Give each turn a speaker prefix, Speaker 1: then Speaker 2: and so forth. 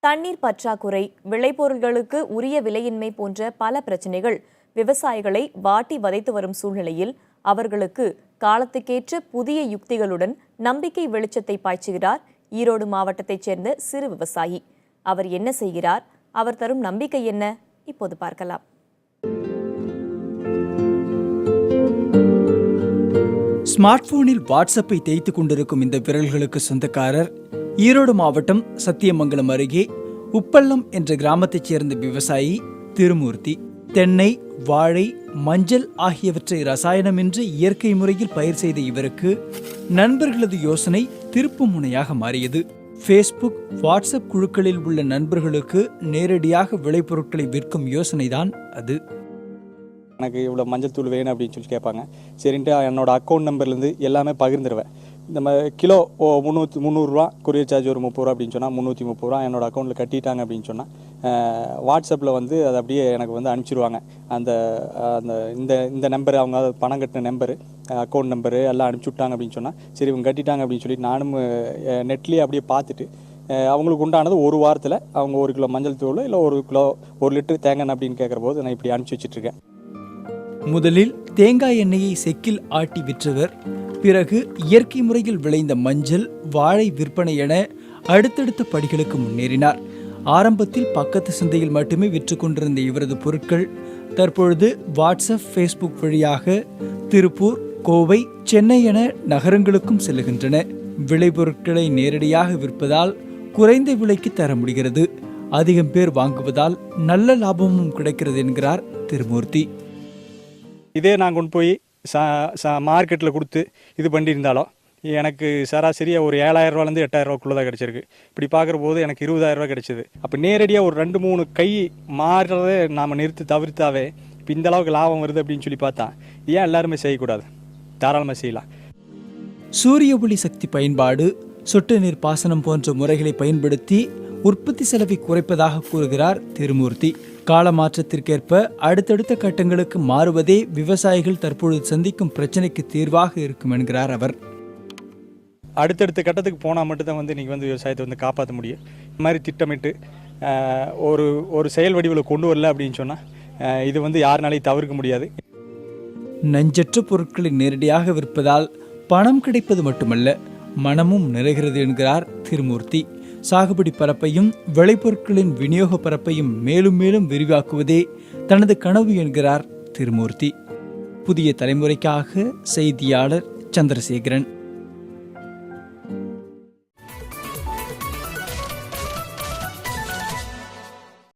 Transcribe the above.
Speaker 1: தண்ணீர் பற்றாக்குறை, விளைபொருள்களுக்கு உரிய விலையின்மை போன்ற பல பிரச்சினைகள் விவசாயிகளை வாட்டி வதைத்து வரும் சூழ்நிலையில் அவர்களுக்கு காலத்துக்கேற்ற புதிய யுக்திகளுடன் நம்பிக்கை வெளிச்சத்தை பாய்ச்சுகிறார் ஈரோடு மாவட்டத்தைச் சேர்ந்த சிறு விவசாயி. அவர் என்ன செய்கிறார்? அவர் தரும் நம்பிக்கை என்ன? இப்போது பார்க்கலாம்.
Speaker 2: ஸ்மார்ட் போனில் வாட்ஸ்அப்பை தேய்த்துக் கொண்டிருக்கும் இந்த விரல்களுக்கு சொந்தக்காரர் ஈரோடு மாவட்டம் சத்தியமங்கலம் அருகே உப்பள்ளம் என்ற கிராமத்தைச் சேர்ந்த விவசாயி திருமூர்த்தி. தென்னை, வாழை, மஞ்சள் ஆகியவற்றை ரசாயனமின்றி இயற்கை முறையில் பயிர் செய்த இவருக்கு நண்பர்களது யோசனை திருப்பு முனையாக மாறியது. ஃபேஸ்புக், வாட்ஸ்அப் குழுக்களில் உள்ள நண்பர்களுக்கு நேரடியாக விளைபொருட்களை விற்கும் யோசனைதான் அது.
Speaker 3: எனக்கு இவ்வளோ மஞ்சள் தூள் வேணும் அப்படின்னு சொல்லி கேட்பாங்க. சரின்ட்டு என்னோட அக்கௌண்ட் நம்பர்லேருந்து எல்லாமே பகிர்ந்துருவேன். நம்ம கிலோ முந்நூறுரூவா, கொரியர் சார்ஜ் ஒரு 30 ரூபா அப்படின்னு சொன்னால் 330 ரூபா என்னோட அக்கௌண்ட்டில் கட்டிட்டாங்க அப்படின்னு சொன்னால் வாட்ஸ்அப்பில் அது அப்படியே எனக்கு அனுப்பிச்சிடுவாங்க. அந்த அந்த இந்த இந்த நம்பரு, அவங்க பணம் கட்டின நம்பரு, அக்கௌண்ட் நம்பரு எல்லாம் அனுப்பிச்சி விட்டாங்க அப்படின்னு சொன்னால் சரி இவங்க கட்டிட்டாங்க அப்படின்னு சொல்லிட்டு நானும் நெட்லேயே அப்படியே பார்த்துட்டு அவங்களுக்கு உண்டானது ஒரு வாரத்தில் அவங்க 1 கிலோ மஞ்சள் தூள் இல்லை 1 லிட்டர் தேங்காய் அப்படின்னு கேட்குற போது நான் இப்படி அனுப்பிச்சி வச்சுட்ருக்கேன்.
Speaker 2: முதலில் தேங்காய் எண்ணெயை செக்கில் ஆட்டி விற்றவர், பிறகு இயற்கை முறையில் விளைந்த மஞ்சள், வாழை விற்பனை என அடுத்தடுத்த படிகளுக்கு முன்னேறினார். ஆரம்பத்தில் பக்கத்து சந்தையில் மட்டுமே விற்று கொண்டிருந்த இவரது பொருட்கள் தற்பொழுது வாட்ஸ்அப், ஃபேஸ்புக் வழியாக திருப்பூர், கோவை, சென்னை என நகரங்களுக்கும் செல்லுகின்றன. விளைபொருட்களை நேரடியாக விற்பதால் குறைந்த விலைக்கு தர முடிகிறது. அதிகம் பேர் வாங்குவதால் நல்ல லாபமும் கிடைக்கிறது என்கிறார் திருமூர்த்தி.
Speaker 3: இதே நான் கொண்டு போய் மார்க்கெட்டில் கொடுத்து இது பண்ணியிருந்தாலும் எனக்கு சராசரியாக ஒரு 7,000 ரூபாலேருந்து 8,000 ரூபாக்குள்ளே தான் கிடச்சிருக்கு. இப்படி பார்க்குற போது எனக்கு 20,000 ரூபா கிடச்சிது. அப்போ நேரடியாக ஒரு 2-3 கை மாறுறதே நாம் தவிர்த்தாவே இப்போ இந்த அளவுக்கு லாபம் வருது அப்படின்னு சொல்லி பார்த்தா ஏன் எல்லாருமே செய்யக்கூடாது? தாராளமாக செய்யலாம்.
Speaker 2: சூரிய ஒளி சக்தி பயன்பாடு, சொட்டு நீர் பாசனம் போன்ற முறைகளை பயன்படுத்தி உற்பத்தி செலவை குறைப்பதாக கூறுகிறார் திருமூர்த்தி. கால மாற்றத்திற்கேற்ப அடுத்தடுத்த கட்டங்களுக்கு மாறுவதே விவசாயிகள் தற்பொழுது சந்திக்கும் பிரச்சனைக்கு தீர்வாக இருக்கும் என்கிறார் அவர்.
Speaker 3: அடுத்தடுத்த கட்டத்துக்கு போனால் மட்டும்தான் நீங்கள் விவசாயத்தை காப்பாற்ற முடியும். இந்த மாதிரி திட்டமிட்டு ஒரு செயல் வடிவில் கொண்டு வரல அப்படின்னு சொன்னால் இது யாருனாலையும் தவிர்க்க முடியாது.
Speaker 2: நஞ்சற்ற பொருட்களை நேரடியாக விற்பதால் பணம் கிடைப்பது மட்டுமல்ல, மனமும் நிறைகிறது என்கிறார் திருமூர்த்தி. சாகுபடி பரப்பையும் விளைபொருட்களின் விநியோக பரப்பையும் மேலும் மேலும் விரிவாக்குவதே தனது கனவு என்கிறார் திருமூர்த்தி. புதிய தலைமுறைக்காக செய்தியாளர் சந்திரசேகரன்.